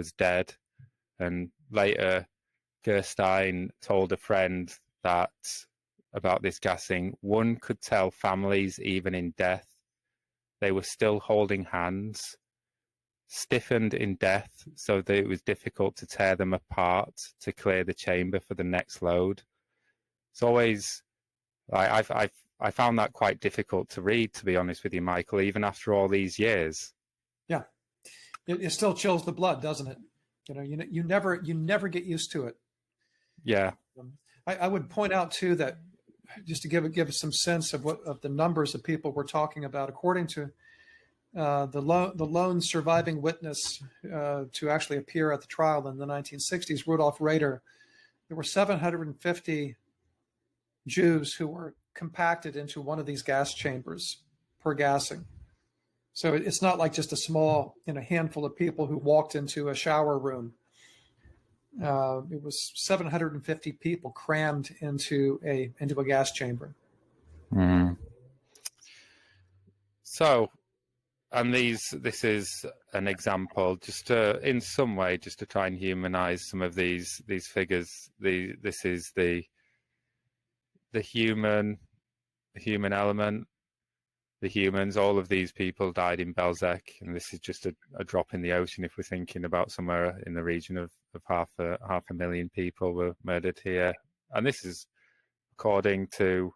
was dead. And later, Gerstein told a friend that about this gassing, one could tell families, even in death, they were still holding hands, stiffened in death, so that it was difficult to tear them apart to clear the chamber for the next load. It's always, I found that quite difficult to read, to be honest with you, Michael, even after all these years. Yeah, it still chills the blood, doesn't it? You never get used to it. Yeah. I would point out too that, just to give some sense of the numbers of people we're talking about, according to the lone surviving witness to actually appear at the trial in the 1960s, Rudolf Rader, there were 750 Jews who were compacted into one of these gas chambers per gassing. So it's not like just a small, handful of people who walked into a shower room. It was 750 people crammed into a gas chamber. Mm. So, and this is an example, just to, in some way, just to try and humanize some of these figures. This is the human element. The humans, all of these people died in Belzec, and this is just a drop in the ocean if we're thinking about somewhere in the region of half a million people were murdered here. And this is according to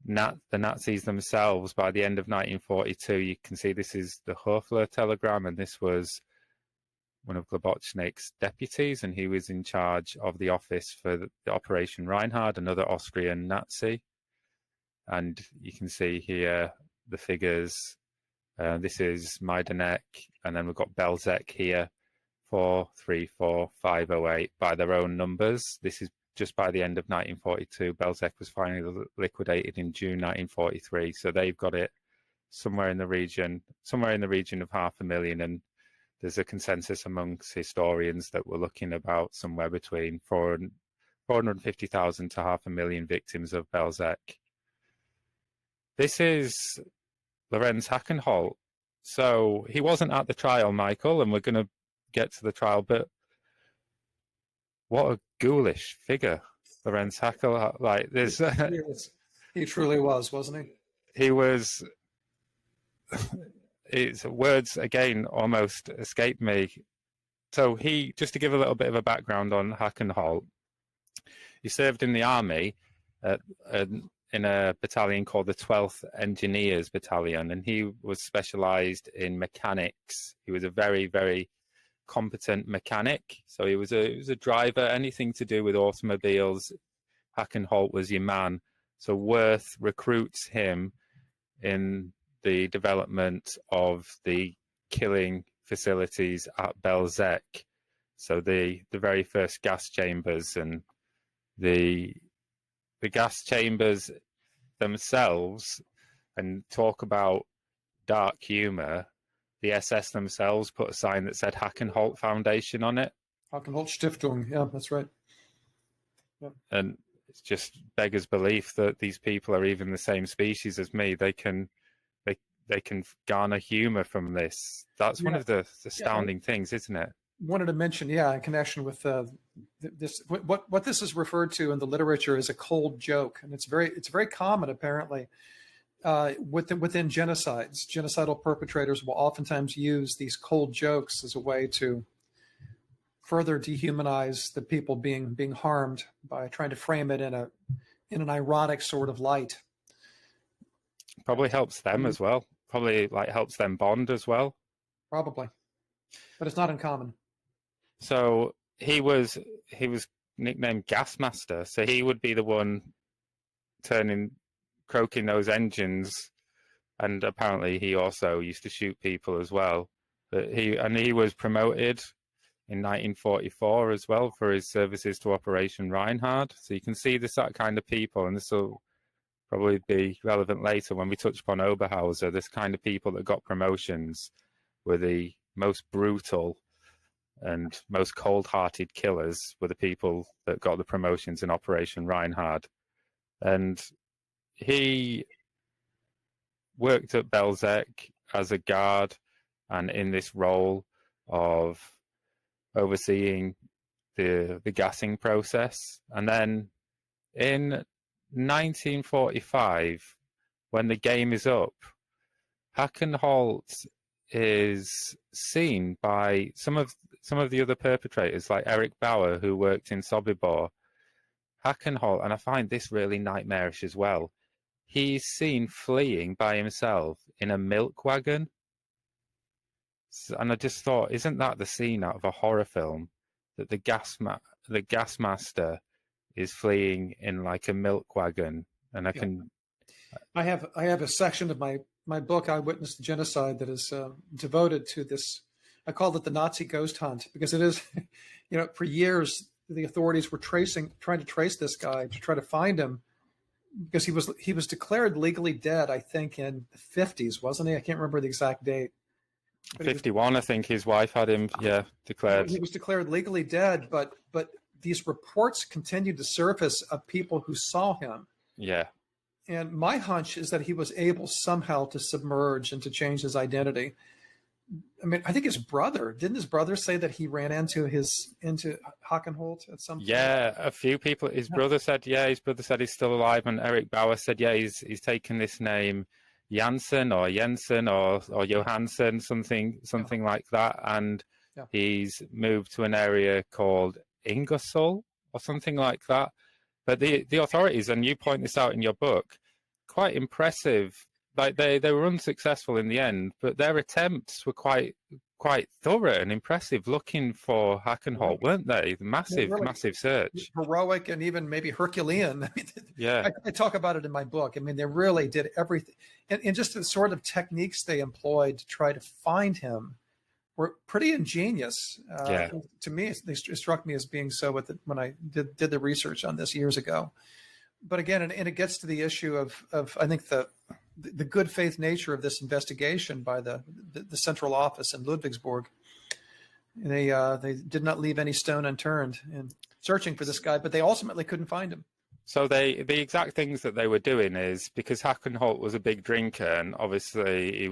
the Nazis themselves. By the end of 1942, you can see this is the Hoefler telegram, and this was one of Globocnik's deputies, and he was in charge of the office for the Operation Reinhard, another Austrian Nazi. And you can see here the figures. This is Majdanek, and then we've got Belzec here, 434508 by their own numbers. This is just by the end of 1942. Belzec was finally liquidated in June 1943, so they've got it somewhere in the region of 500,000, and there's a consensus amongst historians that we're looking about somewhere between 450,000 to 500,000 victims of Belzec. This is Lorenz Hackenholt. So he wasn't at the trial, Michael, and we're going to get to the trial, but what a ghoulish figure, Lorenz Hackenholt. Like this, he truly was, wasn't he? He was. It's words again almost escaped me. So just to give a little bit of a background on Hackenholt, he served in the army in a battalion called the 12th Engineers Battalion, and he was specialized in mechanics. He was a very, very competent mechanic. So he was a driver, anything to do with automobiles. Hackenholt was your man. So Worth recruits him in the development of the killing facilities at Belzec. So the very first gas chambers, and the gas chambers themselves, and talk about dark humor. The SS themselves put a sign that said Hackenholt Foundation on it. Hackenholt Stiftung, yeah, that's right. Yeah. And it's just beggars belief that these people are even the same species as me. They can garner humor from this. That's one of the astounding things, isn't it? Wanted to mention, in connection with this, what this is referred to in the literature is a cold joke, and it's very common apparently within genocides. Genocidal perpetrators will oftentimes use these cold jokes as a way to further dehumanize the people being harmed by trying to frame it in an ironic sort of light. Probably helps them as well. Probably helps them bond as well. Probably, but it's not uncommon. So he was nicknamed Gasmaster. So he would be the one croaking those engines, and apparently he also used to shoot people as well. But he was promoted in 1944 as well for his services to Operation Reinhard. So you can see that kind of people, and this will probably be relevant later when we touch upon Oberhauser. This kind of people that got promotions were the most brutal and most cold-hearted killers, were the people that got the promotions in Operation Reinhard. And he worked at Belzec as a guard, and in this role of overseeing the gassing process. And then in 1945, when the game is up, Hackenholt is seen by some of the other perpetrators, like Eric Bauer, who worked in Sobibor. Hackenholt, and I find this really nightmarish as well, he's seen fleeing by himself in a milk wagon. And I just thought, isn't that the scene out of a horror film, that the gas master is fleeing in like a milk wagon? And I have a section of my book, Eyewitness to Genocide, that is devoted to this. I call it the Nazi ghost hunt, because it is, for years the authorities were trying to trace this guy, to try to find him, because he was declared legally dead, I think, in the 50s, wasn't he? I can't remember the exact date. But 51, I think his wife had him, declared. He was declared legally dead, but these reports continued to surface of people who saw him. Yeah. And my hunch is that he was able somehow to submerge and to change his identity. I mean, I think didn't his brother say that he ran into Hackenholt at some point? Yeah, a few people. His brother said he's still alive, and Eric Bauer said, he's taken this name Janssen or Johansson, something like that, and he's moved to an area called Ingersoll or something like that. But the authorities, and you point this out in your book, quite impressive. Like they were unsuccessful in the end, but their attempts were quite thorough and impressive, looking for Hackenholt, weren't they? Massive search, heroic, and even maybe Herculean. I mean, I talk about it in my book. I mean, they really did everything, and just the sort of techniques they employed to try to find him were pretty ingenious. To me, they struck me as being so when I did the research on this years ago. But again, and it gets to the issue of I think the good faith nature of this investigation by the central office in Ludwigsburg. They did not leave any stone unturned in searching for this guy, but they ultimately couldn't find him. So the exact things that they were doing is, because Hackenholt was a big drinker, and obviously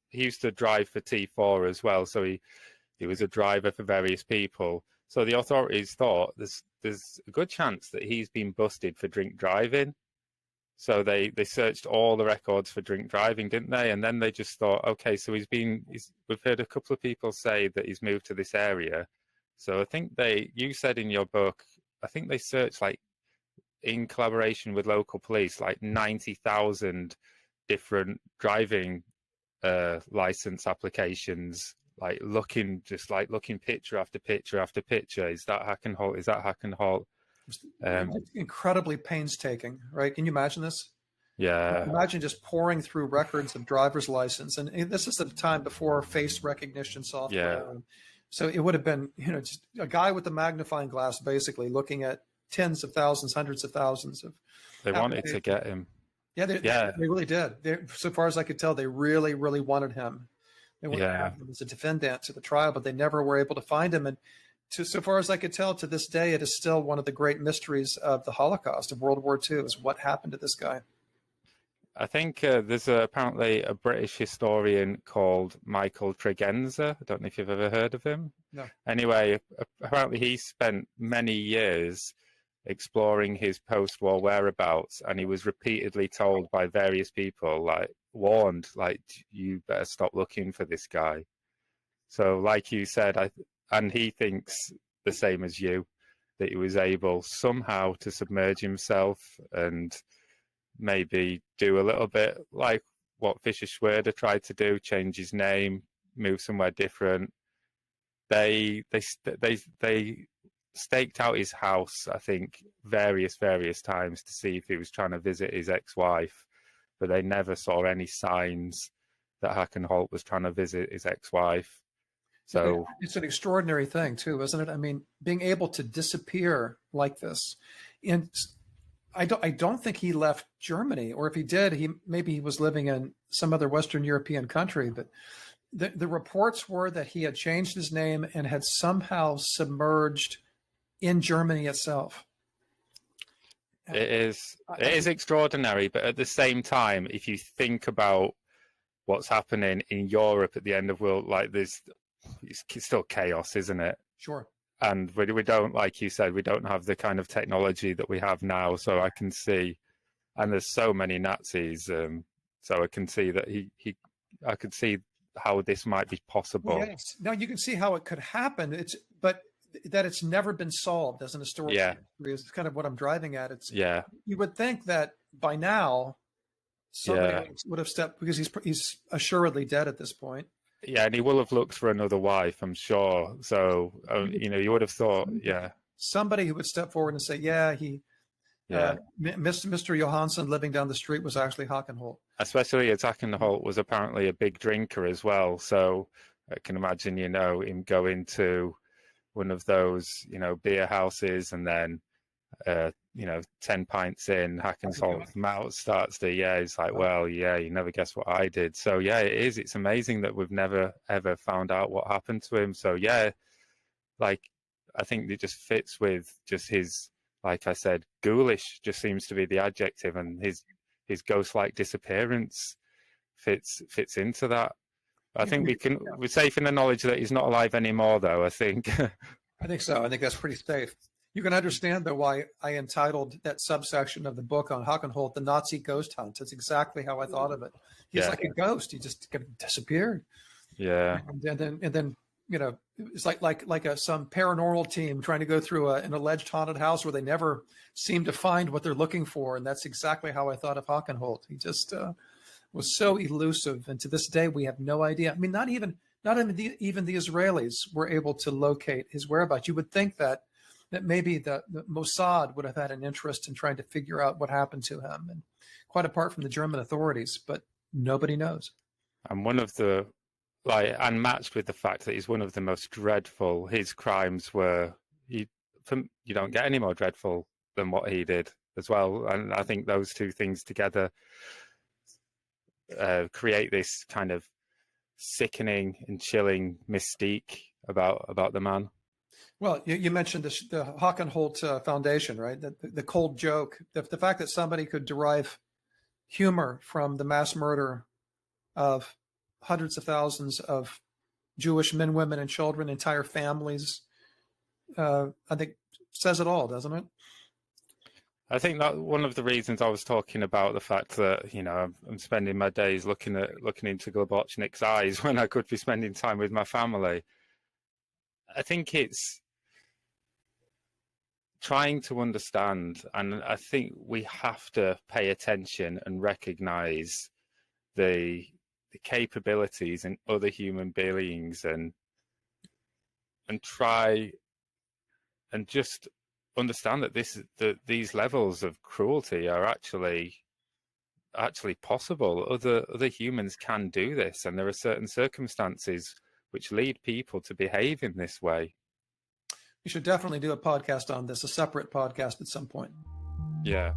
he used to drive for T4 as well, so he was a driver for various people. So the authorities thought there's a good chance that he's been busted for drink driving. So they searched all the records for drink driving, didn't they? And then they just thought, okay, so we've heard a couple of people say that he's moved to this area. So I think you said in your book, I think they searched, like, in collaboration with local police, like 90,000 different driving license applications, like looking picture after picture after picture. Is that Hackenholt? Is that Hackenholt? It's incredibly painstaking, right? Can you imagine this? Yeah. Imagine just pouring through records of driver's license, and this is at a time before face recognition software. Yeah. So it would have been, just a guy with a magnifying glass, basically looking at tens of thousands, hundreds of thousands of. They wanted to get him. Yeah, they really did. So far as I could tell, they really, really wanted him. They wanted him as a defendant to the trial, but they never were able to find him. And so far as I could tell, to this day, it is still one of the great mysteries of the Holocaust, of World War II, is what happened to this guy. I think there's apparently a British historian called Michael Tregenza. I don't know if you've ever heard of him. No. Anyway, apparently he spent many years exploring his post-war whereabouts, and he was repeatedly told by various people, warned, you better stop looking for this guy. So like you said, and he thinks the same as you, that he was able somehow to submerge himself and maybe do a little bit like what Fischer Schwerder tried to do, change his name, move somewhere different. They staked out his house, I think, various times to see if he was trying to visit his ex-wife, but they never saw any signs that Hackenholt was trying to visit his ex-wife. So it's an extraordinary thing too, isn't it? I mean, being able to disappear like this. And I don't think he left Germany, or if he did, maybe he was living in some other Western European country, but the reports were that he had changed his name and had somehow submerged in Germany itself. It is extraordinary, but at the same time, if you think about what's happening in Europe at the end of world, it's still chaos, isn't it? Sure. And we don't, like you said, we don't have the kind of technology that we have now. So I can see, and there's so many Nazis, so I can see that I could see how this might be possible. Well, yes. Now you can see how it could happen. But that it's never been solved as an historical mystery is kind of what I'm driving at. It's you would think that by now somebody would have stepped, because he's assuredly dead at this point. Yeah, and he will have looked for another wife, I'm sure. So you would have thought, somebody who would step forward and say, Mr. Johansson living down the street was actually Hackenholt. Especially as Hackenholt was apparently a big drinker as well. So I can imagine, him going to one of those, beer houses, and then, 10 pints in, Hackenholt's mouth starts to, he's like, well, you never guess what I did. So it is. It's amazing that we've never, ever found out what happened to him. So I think it just fits with just his, like I said, ghoulish just seems to be the adjective, and his ghost-like disappearance fits into that. I think we're safe in the knowledge that he's not alive anymore, though, I think. I think so. I think that's pretty safe. You can understand, though, why I entitled that subsection of the book on Hackenholt "The Nazi Ghost Hunt." That's exactly how I thought of it. He's like a ghost. He just kind of disappeared. Yeah. And then it's like some paranormal team trying to go through an alleged haunted house where they never seem to find what they're looking for. And that's exactly how I thought of Hackenholt. He just was so elusive. And to this day, we have no idea. I mean, not even the Israelis were able to locate his whereabouts. You would think that maybe the Mossad would have had an interest in trying to figure out what happened to him, and quite apart from the German authorities, but nobody knows. And one of the, unmatched with the fact that he's one of the most dreadful, his crimes were, you don't get any more dreadful than what he did as well. And I think those two things together create this kind of sickening and chilling mystique about the man. Well, you mentioned the Hackenholt Foundation, right? The cold joke, the fact that somebody could derive humor from the mass murder of hundreds of thousands of Jewish men, women, and children, entire families, I think says it all, doesn't it? I think that one of the reasons I was talking about the fact that, I'm spending my days looking into Globotchnik's eyes when I could be spending time with my family. I think it's trying to understand, and I think we have to pay attention and recognize the capabilities in other human beings, and try and just understand that these levels of cruelty are actually possible. Other humans can do this, and there are certain circumstances which lead people to behave in this way. We should definitely do a podcast on this, a separate podcast at some point. Yeah.